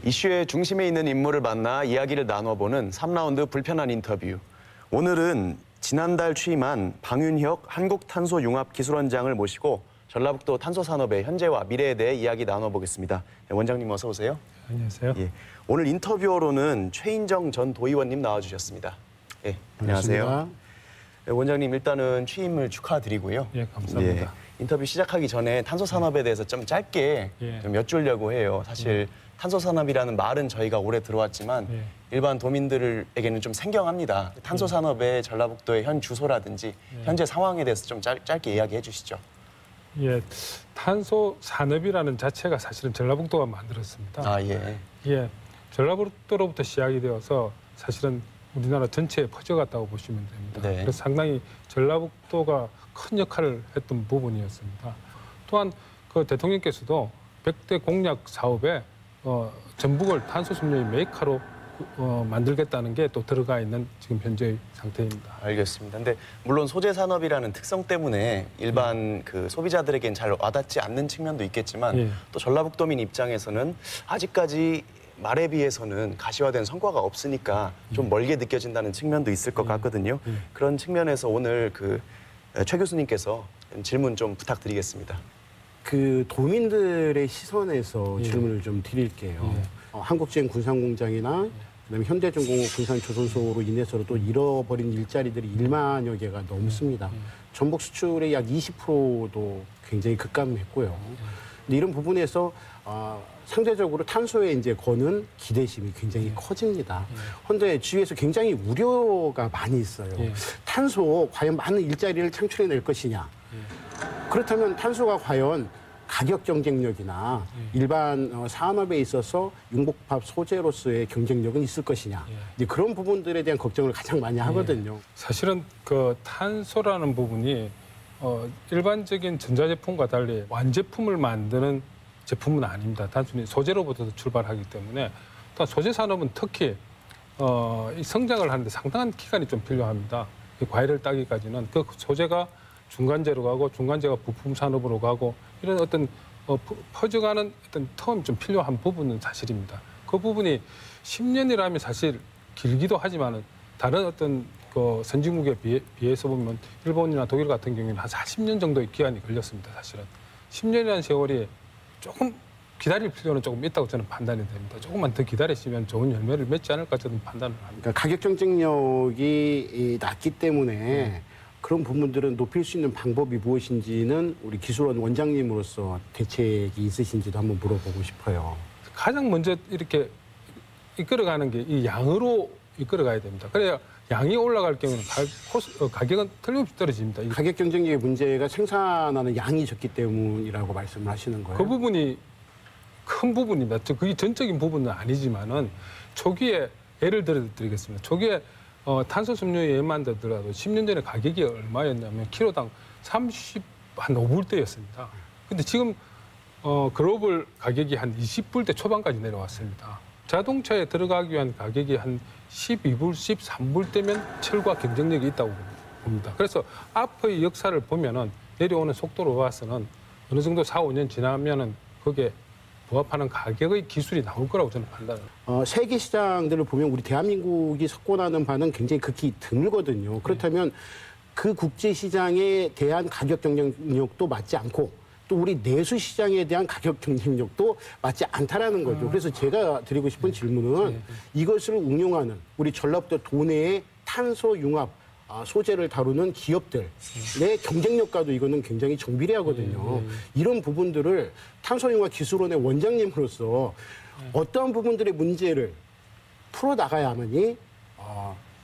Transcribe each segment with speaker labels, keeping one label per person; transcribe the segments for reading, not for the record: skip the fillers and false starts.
Speaker 1: 이슈의 중심에 있는 인물을 만나 이야기를 나눠보는 3라운드 불편한 인터뷰. 오늘은 지난달 취임한 방윤혁 한국탄소융합기술원장을 모시고 전라북도 탄소산업의 현재와 미래에 대해 이야기 나눠보겠습니다. 네, 원장님 어서 오세요.
Speaker 2: 안녕하세요.
Speaker 1: 예, 오늘 인터뷰어로는 최인정 전 도의원님 나와주셨습니다. 예, 안녕하세요. 네, 원장님 일단은 취임을 축하드리고요.
Speaker 2: 예, 감사합니다.
Speaker 1: 예, 인터뷰 시작하기 전에 탄소산업에 대해서 좀 짧게 좀 여쭈려고 해요. 사실 탄소산업이라는 말은 저희가 오래 들어왔지만 일반 도민들에게는 좀 생경합니다. 탄소산업의 전라북도의 현 주소라든지 현재 상황에 대해서 좀 짧게 이야기해 주시죠.
Speaker 2: 예, 탄소산업이라는 자체가 사실은 전라북도가 만들었습니다.
Speaker 1: 아, 예.
Speaker 2: 예, 전라북도로부터 시작이 되어서 사실은 우리나라 전체에 퍼져갔다고 보시면 됩니다.
Speaker 1: 네.
Speaker 2: 그래서 상당히 전라북도가 큰 역할을 했던 부분이었습니다. 또한 그 대통령께서도 100대 공약 사업에 전북을 탄소섬유의 메이커로 만들겠다는 게 또 들어가 있는 지금 현재의 상태입니다.
Speaker 1: 알겠습니다. 근데 물론 소재 산업이라는 특성 때문에 일반 그 소비자들에겐 잘 와닿지 않는 측면도 있겠지만 또 전라북도민 입장에서는 아직까지 말에 비해서는 가시화된 성과가 없으니까 좀 멀게 느껴진다는 측면도 있을 것 같거든요. 그런 측면에서 오늘 그 최 교수님께서 질문 좀 부탁드리겠습니다.
Speaker 3: 그 도민들의 시선에서 질문을 좀 드릴게요. 한국GM 군산공장이나 그다음에 현대중공업 군산조선소로 인해서도 잃어버린 일자리들이 1만여 개가 넘습니다. 전북 수출의 약 20%도 굉장히 급감했고요. 근데 이런 부분에서 상대적으로 탄소에 이제 거는 기대심이 굉장히 커집니다. 그런데 주위에서 굉장히 우려가 많이 있어요. 탄소 과연 많은 일자리를 창출해낼 것이냐. 그렇다면 탄소가 과연 가격 경쟁력이나 일반 산업에 있어서 융복합 소재로서의 경쟁력은 있을 것이냐. 이제 그런 부분들에 대한 걱정을 가장 많이 하거든요.
Speaker 2: 사실은 그 탄소라는 부분이 일반적인 전자제품과 달리 완제품을 만드는 제품은 아닙니다. 단순히 소재로부터 출발하기 때문에 또 소재 산업은 특히 이 성장을 하는데 상당한 기간이 좀 필요합니다. 과일을 따기까지는 그 소재가 중간재로 가고 중간재가 부품 산업으로 가고 이런 어떤 퍼져가는 어떤 텀이 좀 필요한 부분은 사실입니다. 그 부분이 10년이라면 사실 길기도 하지만은 다른 어떤 그 선진국에 비해서 보면 일본이나 독일 같은 경우에는 한 40년 정도의 기간이 걸렸습니다. 사실은 10년이라는 세월이 조금 기다릴 필요는 조금 있다고 저는 판단이 됩니다. 조금만 더 기다리시면 좋은 열매를 맺지 않을까 저는 판단을 합니다.
Speaker 3: 그러니까 가격 경쟁력이 낮기 때문에 그런 부분들은 높일 수 있는 방법이 무엇인지는 우리 기술원 원장님으로서 대책이 있으신지도 한번 물어보고 싶어요.
Speaker 2: 가장 먼저 이렇게 이끌어가는 게 이 양으로 이끌어가야 됩니다. 그래야 양이 올라갈 경우는 가격은 틀림없이 떨어집니다.
Speaker 3: 가격 경쟁력의 문제가 생산하는 양이 적기 때문이라고 말씀을 하시는 거예요?
Speaker 2: 그 부분이 큰 부분입니다. 그게 전적인 부분은 아니지만은 초기에 예를 들어드리겠습니다. 초기에 탄소섬유에 만들더라도 10년 전에 가격이 얼마였냐면 키로당 35불대였습니다. 근데 지금 글로벌 가격이 한 20불대 초반까지 내려왔습니다. 자동차에 들어가기 위한 가격이 한 12불, 13불대면 철과 경쟁력이 있다고 봅니다. 그래서 앞의 역사를 보면은 내려오는 속도로 봐서는 어느 정도 4, 5년 지나면은 그게 부합하는 가격의 기술이 나올 거라고 저는 판단을 합니다.
Speaker 3: 세계 시장들을 보면 우리 대한민국이 석권하는 바는 굉장히 극히 드물거든요. 그렇다면 그 국제 시장에 대한 가격 경쟁력도 맞지 않고 또 우리 내수 시장에 대한 가격 경쟁력도 맞지 않다라는 거죠. 그래서 제가 드리고 싶은 질문은 이것을 응용하는 우리 전라북도 도내의 탄소 융합 소재를 다루는 기업들의 경쟁력과도 이거는 굉장히 정비례하거든요. 이런 부분들을 탄소융합 기술원의 원장님으로서 어떠한 부분들의 문제를 풀어나가야만이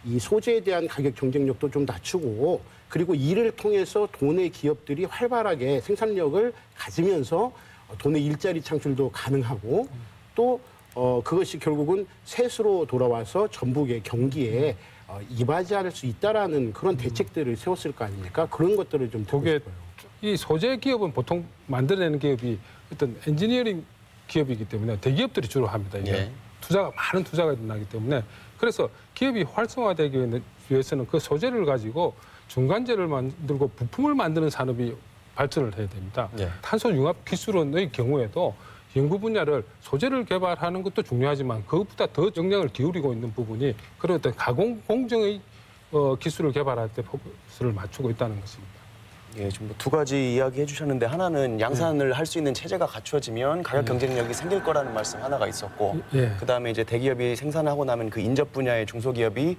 Speaker 3: 이 소재에 대한 가격 경쟁력도 좀 낮추고 그리고 이를 통해서 도내 기업들이 활발하게 생산력을 가지면서 도내 일자리 창출도 가능하고 또 그것이 결국은 셋으로 돌아와서 전북의 경기에 이바지할 수 있다라는 그런 대책들을 세웠을 거 아닙니까? 그런 것들을 좀 듣고 싶어요.
Speaker 2: 이 소재 기업은 보통 만들어내는 기업이 어떤 엔지니어링 기업이기 때문에 대기업들이 주로 합니다. 이게 많은 투자가 나기 때문에 그래서 기업이 활성화되기 위해서는 그 소재를 가지고 중간재를 만들고 부품을 만드는 산업이 발전을 해야 됩니다. 탄소 융합 기술원의 경우에도 연구 분야를 소재를 개발하는 것도 중요하지만 그것보다 더 역량을 기울이고 있는 부분이 그런 어떤 가공 공정의 기술을 개발할 때 포커스를 맞추고 있다는 것입니다.
Speaker 1: 예, 좀 두 가지 이야기 해주셨는데 하나는 양산을 할 수 있는 체제가 갖추어지면 가격 경쟁력이 생길 거라는 말씀 하나가 있었고,
Speaker 2: 예.
Speaker 1: 그다음에 이제 대기업이 생산하고 나면 그 인접 분야의 중소기업이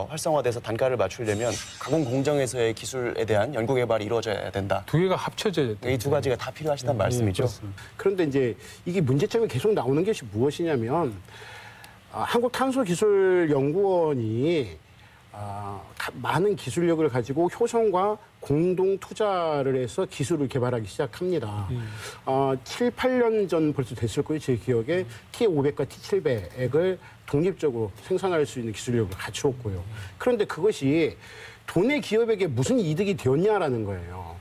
Speaker 1: 활성화돼서 단가를 맞추려면 가공 공정에서의 기술에 대한 연구 개발이 이루어져야 된다.
Speaker 2: 두 개가 합쳐져야 돼요.
Speaker 1: 이 두 가지가 다 필요하시다는 말씀이죠.
Speaker 2: 그렇습니다.
Speaker 3: 그런데 이제 이게 문제점이 계속 나오는 것이 무엇이냐면 한국탄소기술연구원이 많은 기술력을 가지고 효성과 공동 투자를 해서 기술을 개발하기 시작합니다. 7, 8년 전 벌써 됐을 거예요. 제 기억에 T500과 T700을 독립적으로 생산할 수 있는 기술력을 갖추었고요. 그런데 그것이 도내 기업에게 무슨 이득이 되었냐라는 거예요.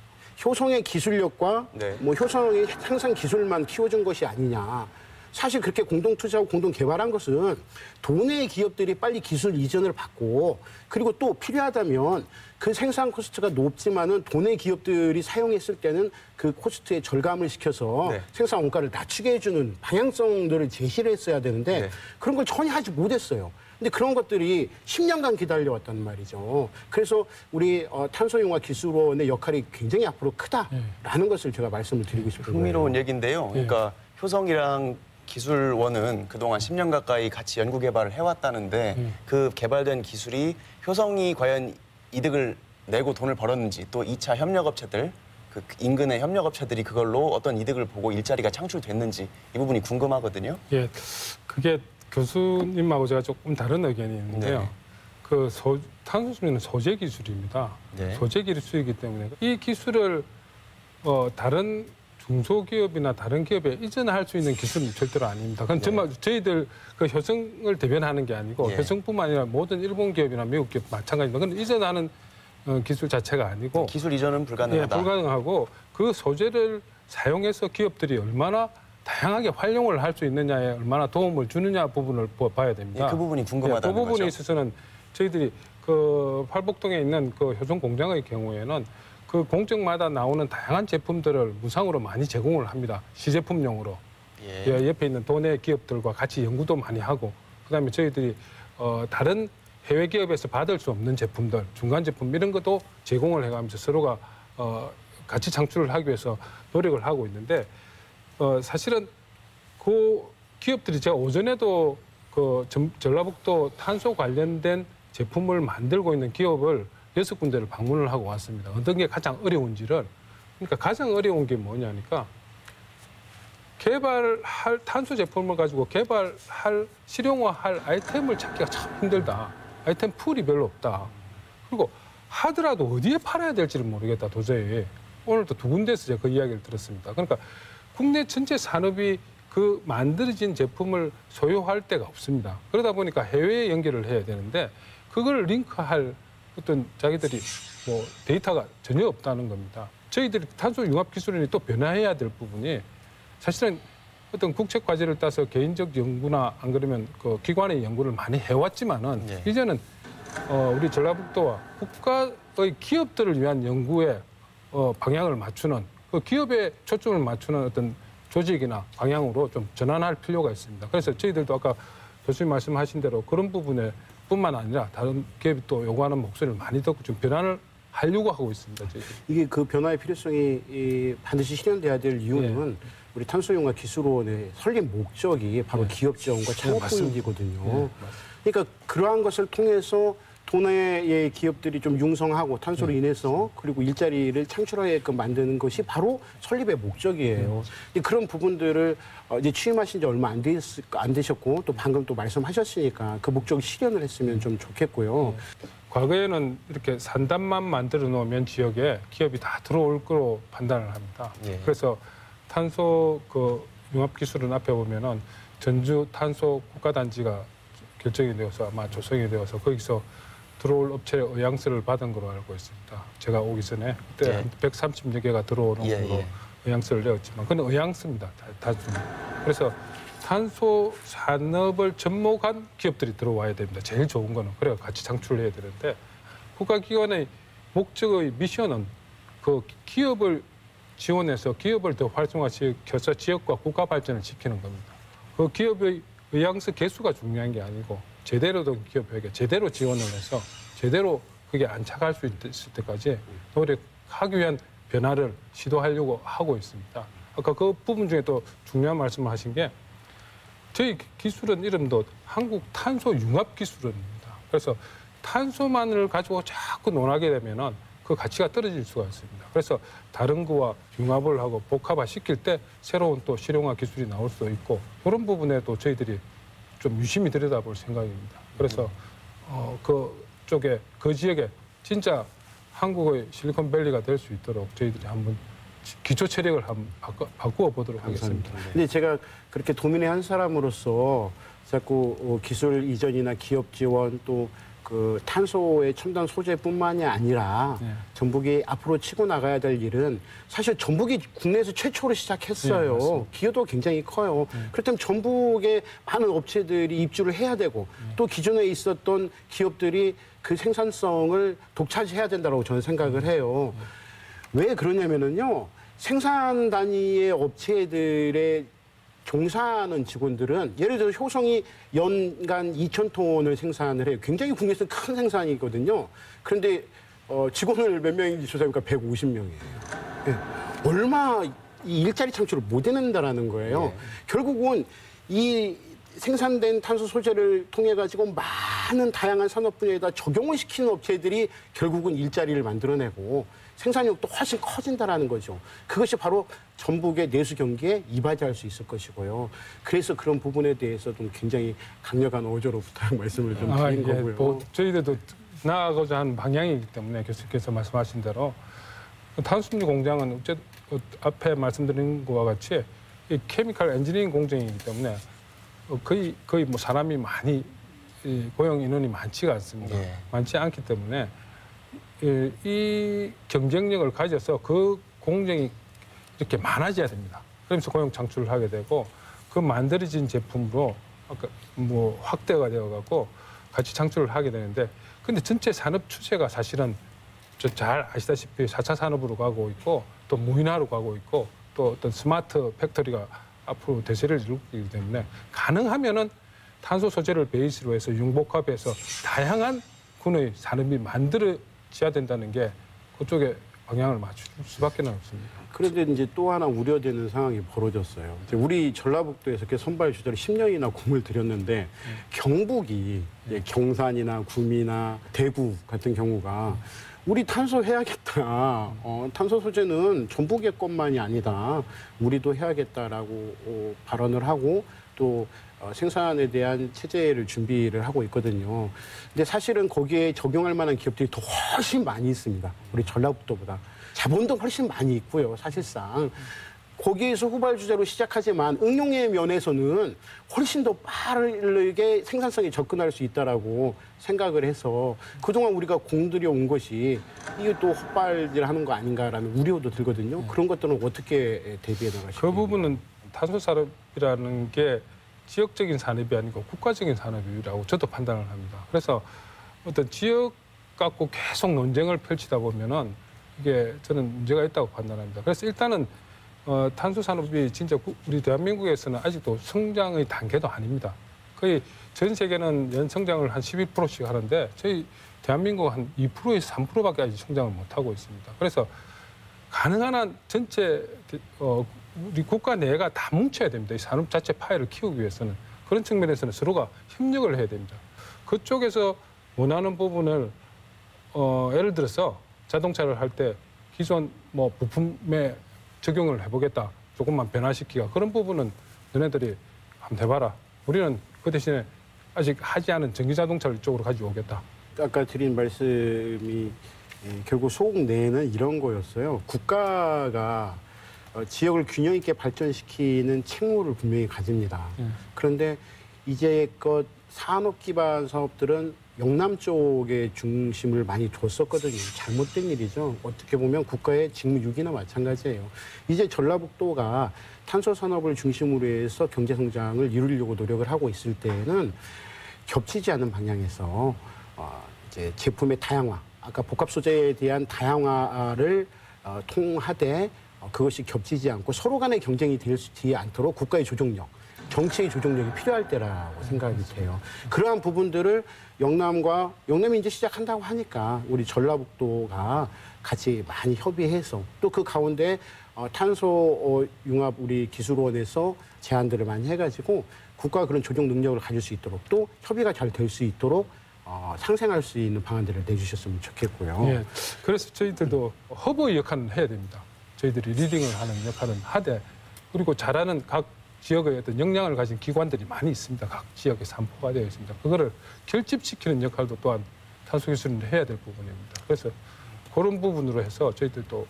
Speaker 3: 효성의 기술력과
Speaker 1: 네.
Speaker 3: 뭐 효성의 생산 기술만 키워준 것이 아니냐. 사실 그렇게 공동 투자하고 공동 개발한 것은 도내 기업들이 빨리 기술 이전을 받고 그리고 또 필요하다면 그 생산 코스트가 높지만은 도내 기업들이 사용했을 때는 그 코스트에 절감을 시켜서
Speaker 1: 네.
Speaker 3: 생산 원가를 낮추게 해주는 방향성들을 제시를 했어야 되는데
Speaker 1: 네.
Speaker 3: 그런 걸 전혀 하지 못했어요. 근데 그런 것들이 10년간 기다려왔단 말이죠. 그래서 우리 탄소융합기술원의 역할이 굉장히 앞으로 크다라는 것을 제가 말씀을 드리고 싶은 거예요.
Speaker 1: 흥미로운 얘기인데요. 그러니까 효성이랑 기술원은 그동안 10년 가까이 같이 연구 개발을 해왔다는데 그 개발된 기술이 효성이 과연 이득을 내고 돈을 벌었는지 또 2차 협력업체들 그 인근의 협력업체들이 그걸로 어떤 이득을 보고 일자리가 창출됐는지 이 부분이 궁금하거든요.
Speaker 2: 예, 그게 교수님하고 제가 조금 다른 의견이 있는데요.
Speaker 1: 네.
Speaker 2: 그 탄소수소는 소재 기술입니다.
Speaker 1: 네.
Speaker 2: 소재 기술이기 때문에 이 기술을 다른 중소기업이나 다른 기업에 이전할 수 있는 기술은 절대로 아닙니다. 그건 정말 저희들 그 효성을 대변하는 게 아니고
Speaker 1: 예.
Speaker 2: 효성뿐만 아니라 모든 일본 기업이나 미국 기업 마찬가지입니다. 그건 이전하는 기술 자체가 아니고
Speaker 1: 기술 이전은 불가능하다.
Speaker 2: 예, 불가능하고 그 소재를 사용해서 기업들이 얼마나 다양하게 활용을 할 수 있느냐에 얼마나 도움을 주느냐 부분을 봐야 됩니다.
Speaker 1: 예, 그 부분이
Speaker 2: 예,
Speaker 1: 궁금하다는
Speaker 2: 그 부분에
Speaker 1: 거죠.
Speaker 2: 있어서는 저희들이 그 활복동에 있는 그 효성 공장의 경우에는 그 공정마다 나오는 다양한 제품들을 무상으로 많이 제공을 합니다. 시제품용으로.
Speaker 1: 예.
Speaker 2: 예, 옆에 있는 도내 기업들과 같이 연구도 많이 하고 그다음에 저희들이 다른 해외 기업에서 받을 수 없는 제품들, 중간 제품 이런 것도 제공을 해가면서 서로가 같이 창출을 하기 위해서 노력을 하고 있는데 사실은 그 기업들이 제가 오전에도 그 전라북도 탄소 관련된 제품을 만들고 있는 기업을 6군데를 방문을 하고 왔습니다. 어떤 게 가장 어려운지를. 그러니까 가장 어려운 게 뭐냐니까 개발할 탄소 제품을 가지고 개발할 실용화할 아이템을 찾기가 참 힘들다. 아이템 풀이 별로 없다. 그리고 하더라도 어디에 팔아야 될지를 모르겠다. 도저히. 오늘도 2군데에서 제가 그 이야기를 들었습니다. 그러니까 국내 전체 산업이 그 만들어진 제품을 소유할 데가 없습니다. 그러다 보니까 해외에 연결을 해야 되는데 그걸 링크할 어떤 자기들이 뭐 데이터가 전혀 없다는 겁니다. 저희들이 탄소융합기술원이 또 변화해야 될 부분이 사실은 어떤 국책 과제를 따서 개인적 연구나 안 그러면 그 기관의 연구를 많이 해왔지만은
Speaker 1: 네.
Speaker 2: 이제는 우리 전라북도와 국가의 기업들을 위한 연구에 방향을 맞추는 그 기업에 초점을 맞추는 어떤 조직이나 방향으로 좀 전환할 필요가 있습니다. 그래서 저희들도 아까 교수님 말씀하신 대로 그런 부분에 뿐만 아니라 다른 기업이 또 요구하는 목소리를 많이 듣고 좀 변화를 하려고 하고 있습니다. 저희들이.
Speaker 3: 이게 그 변화의 필요성이 반드시 실현돼야 될 이유는 우리 탄소융합 기술원의 설립 목적이 바로 기업 지원과 창업 부문이거든요. 그러니까 그러한 것을 통해서 도내의 기업들이 좀 융성하고 탄소로 인해서 그리고 일자리를 창출하게끔 만드는 것이 바로 설립의 목적이에요. 그런 부분들을 이제 취임하신 지 얼마 안 되셨고 또 방금 또 말씀하셨으니까 그 목적 실현을 했으면 좀 좋겠고요.
Speaker 2: 과거에는 이렇게 산단만 만들어 놓으면 지역에 기업이 다 들어올 거로 판단을 합니다.
Speaker 1: 예.
Speaker 2: 그래서 탄소 그 융합기술은 앞에 보면은 전주 탄소 국가단지가 결정이 되어서 아마 조성이 되어서 거기서 들어올 업체 의향서를 받은 걸로 알고 있습니다. 제가 오기 전에 그때
Speaker 1: 예.
Speaker 2: 한 130여 개가 들어오는
Speaker 1: 예,
Speaker 2: 걸로
Speaker 1: 예.
Speaker 2: 의향서를 내었지만 그건 의향서입니다. 단순히. 그래서 탄소 산업을 접목한 기업들이 들어와야 됩니다. 제일 좋은 거는 그래야 같이 창출해야 되는데 국가기관의 목적의 미션은 그 기업을 지원해서 기업을 더 활성화시켜서 지역과 국가 발전을 지키는 겁니다. 그 기업의 의향서 개수가 중요한 게 아니고 제대로 된 기업에게 제대로 지원을 해서 제대로 그게 안착할 수 있을 때까지 노력하기 위한 변화를 시도하려고 하고 있습니다. 아까 그 부분 중에 또 중요한 말씀을 하신 게 저희 기술은 이름도 한국 탄소 융합 기술원입니다. 그래서 탄소만을 가지고 자꾸 논하게 되면은 그 가치가 떨어질 수가 있습니다. 그래서 다른 거와 융합을 하고 복합화 시킬 때 새로운 또 실용화 기술이 나올 수도 있고 그런 부분에도 저희들이 좀 유심히 들여다볼 생각입니다. 그래서 그쪽에 그 지역에 진짜 한국의 실리콘밸리가 될 수 있도록 저희들이 한번 기초 체력을 한번 바꾸어 보도록 하겠습니다.
Speaker 3: 근데 제가 그렇게 도민의 한 사람으로서 자꾸 기술 이전이나 기업 지원 또 그 탄소의 첨단 소재뿐만이 아니라
Speaker 2: 네.
Speaker 3: 전북이 앞으로 치고 나가야 될 일은 사실 전북이 국내에서 최초로 시작했어요.
Speaker 2: 네,
Speaker 3: 기여도 굉장히 커요. 그렇다면 전북에 많은 업체들이 입주를 해야 되고 또 기존에 있었던 기업들이 그 생산성을 독차지해야 된다고 저는 생각을 해요. 왜 그러냐면은요. 생산 단위의 업체들의 종사하는 직원들은 예를 들어 효성이 연간 2,000톤을 생산을 해요. 굉장히 국내에서 큰 생산이거든요. 그런데 직원을 몇 명인지 조사해보니까 150명이에요. 네. 얼마 이 일자리 창출을 못 해낸다라는 거예요.
Speaker 1: 네.
Speaker 3: 결국은 이 생산된 탄소 소재를 통해 가지고 많은 다양한 산업 분야에다 적용을 시키는 업체들이 결국은 일자리를 만들어내고 생산력도 훨씬 커진다라는 거죠. 그것이 바로 전북의 내수 경기에 이바지할 수 있을 것이고요. 그래서 그런 부분에 대해서 좀 굉장히 강력한 어조로 부탁 말씀을 좀 드린 거고요.
Speaker 2: 뭐 저희들도 나아가고자 하는 방향이기 때문에 교수님께서 말씀하신 대로 탄소중립 공장은 어쨌든 앞에 말씀드린 것과 같이 이 케미컬 엔지니어링 공정이기 때문에 거의 뭐 사람이 많이 고용 인원이 많지가 않습니다.
Speaker 1: 네.
Speaker 2: 많지 않기 때문에 이 경쟁력을 가져서 그 공정이 이렇게 많아져야 됩니다. 그러면서 고용 창출을 하게 되고 그 만들어진 제품으로 아까 뭐 확대가 되어갖고 같이 창출을 하게 되는데 근데 전체 산업 추세가 사실은 잘 아시다시피 4차 산업으로 가고 있고 또 무인화로 가고 있고 또 어떤 스마트 팩토리가 앞으로 대세를 이루기 때문에 가능하면은 탄소 소재를 베이스로 해서 융복합해서 다양한 군의 산업이 만들어져야 된다는 게 그쪽에 방향을 맞출 수밖에 없습니다.
Speaker 3: 그런데 이제 또 하나 우려되는 상황이 벌어졌어요. 이제 우리 전라북도에서 이렇게 선발 주자로 10년이나 공을 들였는데 경북이 이제 경산이나 구미나 대구 같은 경우가 우리 탄소 해야겠다. 탄소 소재는 전북의 것만이 아니다. 우리도 해야겠다라고 발언을 하고 또 생산에 대한 체제를 준비를 하고 있거든요. 근데 사실은 거기에 적용할 만한 기업들이 더 훨씬 많이 있습니다. 우리 전라북도보다. 자본도 훨씬 많이 있고요. 사실상. 거기에서 후발주자로 시작하지만 응용의 면에서는 훨씬 더 빠르게 생산성에 접근할 수 있다라고 생각을 해서 그동안 우리가 공들여 온 것이 이게 또 헛발질하는 거 아닌가라는 우려도 들거든요. 그런 것들은 어떻게 대비해 나가실까요?
Speaker 2: 그 부분은 탄소 산업이라는 게 지역적인 산업이 아니고 국가적인 산업이라고 저도 판단을 합니다. 그래서 어떤 지역 갖고 계속 논쟁을 펼치다 보면은 이게 저는 문제가 있다고 판단합니다. 그래서 일단은 탄소 산업이 진짜 우리 대한민국에서는 아직도 성장의 단계도 아닙니다. 거의 전 세계는 연 성장을 한 12%씩 하는데 저희 대한민국은 한 2%에서 3%밖에 아직 성장을 못 하고 있습니다. 그래서 가능한 한 전체 우리 국가 내가 다 뭉쳐야 됩니다. 이 산업 자체 파이를 키우기 위해서는 그런 측면에서는 서로가 협력을 해야 됩니다. 그쪽에서 원하는 부분을 예를 들어서 자동차를 할 때 기존 뭐 부품에 적용을 해보겠다. 조금만 변화시키가 그런 부분은 너네들이 한번 해봐라. 우리는 그 대신에 아직 하지 않은 전기자동차를 이쪽으로 가지고 오겠다.
Speaker 3: 아까 드린 말씀이 결국 소국 내는 이런 거였어요. 국가가 지역을 균형 있게 발전시키는 책무를 분명히 가집니다. 그런데 이제껏 산업 기반 사업들은 영남 쪽에 중심을 많이 뒀었거든요. 잘못된 일이죠. 어떻게 보면 국가의 직무유기나 마찬가지예요. 이제 전라북도가 탄소 산업을 중심으로 해서 경제 성장을 이루려고 노력을 하고 있을 때에는 겹치지 않은 방향에서 이제 제품의 다양화, 아까 복합 소재에 대한 다양화를 통하되 그것이 겹치지 않고 서로 간의 경쟁이 되지 않도록 국가의 조정력, 정치의 조정력이 필요할 때라고 생각이 돼요. 그러한 부분들을 영남이 이제 시작한다고 하니까 우리 전라북도가 같이 많이 협의해서 또 그 가운데 탄소 융합 우리 기술원에서 제안들을 많이 해가지고 국가가 그런 조정 능력을 가질 수 있도록 또 협의가 잘 될 수 있도록 상생할 수 있는 방안들을 내주셨으면 좋겠고요.
Speaker 2: 예, 그래서 저희들도 허브의 역할은 해야 됩니다. 저희들이 리딩을 하는 역할은 하되 그리고 잘하는 각 지역의 어떤 역량을 가진 기관들이 많이 있습니다. 각 지역에 산포가 되어 있습니다. 그거를 결집시키는 역할도 또한 탄소기술은 해야 될 부분입니다. 그래서 그런 부분으로 해서 저희들도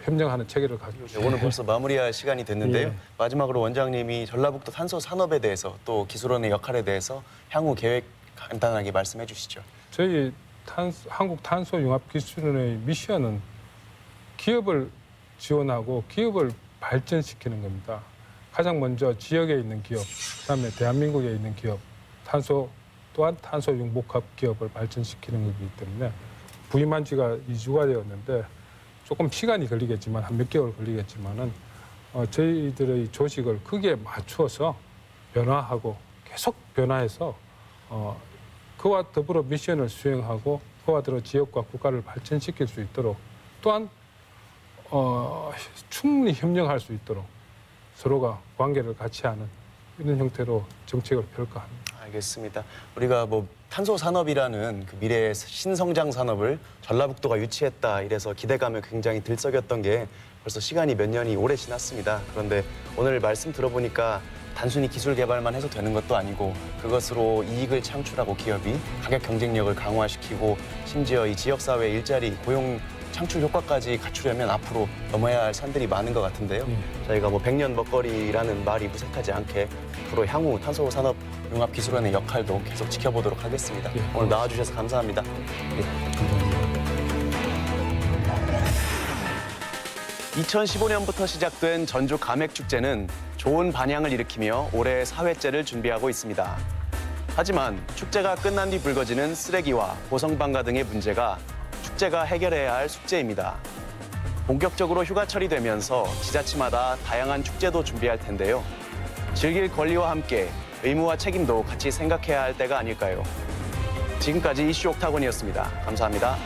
Speaker 2: 협력하는 체계를 가지고 있습니다.
Speaker 1: 오늘 벌써 마무리할 시간이 됐는데요.
Speaker 2: 예.
Speaker 1: 마지막으로 원장님이 전라북도 탄소 산업에 대해서 또 기술원의 역할에 대해서 향후 계획 간단하게 말씀해 주시죠.
Speaker 2: 저희 한국탄소융합기술원의 미션은 기업을 지원하고 기업을 발전시키는 겁니다. 가장 먼저 지역에 있는 기업, 그다음에 대한민국에 있는 기업, 또한 탄소융복합 기업을 발전시키는 거기 때문에 부임한 지가 2주가 되었는데 조금 시간이 걸리겠지만 한 몇 개월 걸리겠지만은 저희들의 조직을 거기에 맞추어서 변화하고 계속 변화해서 그와 더불어 미션을 수행하고 그와 더불어 지역과 국가를 발전시킬 수 있도록 또한 충분히 협력할 수 있도록 서로가 관계를 같이 하는 이런 형태로 정책을 펼까 합니다.
Speaker 1: 알겠습니다. 우리가 탄소 산업이라는 그 미래의 신성장 산업을 전라북도가 유치했다 이래서 기대감을 굉장히 들썩였던 게 벌써 시간이 몇 년이 오래 지났습니다. 그런데 오늘 말씀 들어보니까 단순히 기술 개발만 해서 되는 것도 아니고 그것으로 이익을 창출하고 기업이 가격 경쟁력을 강화시키고 심지어 이 지역사회 일자리, 고용 창출 효과까지 갖추려면 앞으로 넘어야 할 산들이 많은 것 같은데요. 저희가 100년 먹거리라는 말이 무색하지 않게 앞으로 향후 탄소 산업 융합 기술원의 역할도 계속 지켜보도록 하겠습니다. 오늘 나와주셔서 감사합니다.
Speaker 2: 감사합니다.
Speaker 1: 2015년부터 시작된 전주 감액축제는 좋은 반향을 일으키며 올해 4회째를 준비하고 있습니다. 하지만 축제가 끝난 뒤 불거지는 쓰레기와 고성방가 등의 문제가 축제가 해결해야 할 숙제입니다. 본격적으로 휴가철이 되면서 지자체마다 다양한 축제도 준비할 텐데요. 즐길 권리와 함께 의무와 책임도 같이 생각해야 할 때가 아닐까요? 지금까지 이슈 옥타곤이었습니다. 감사합니다.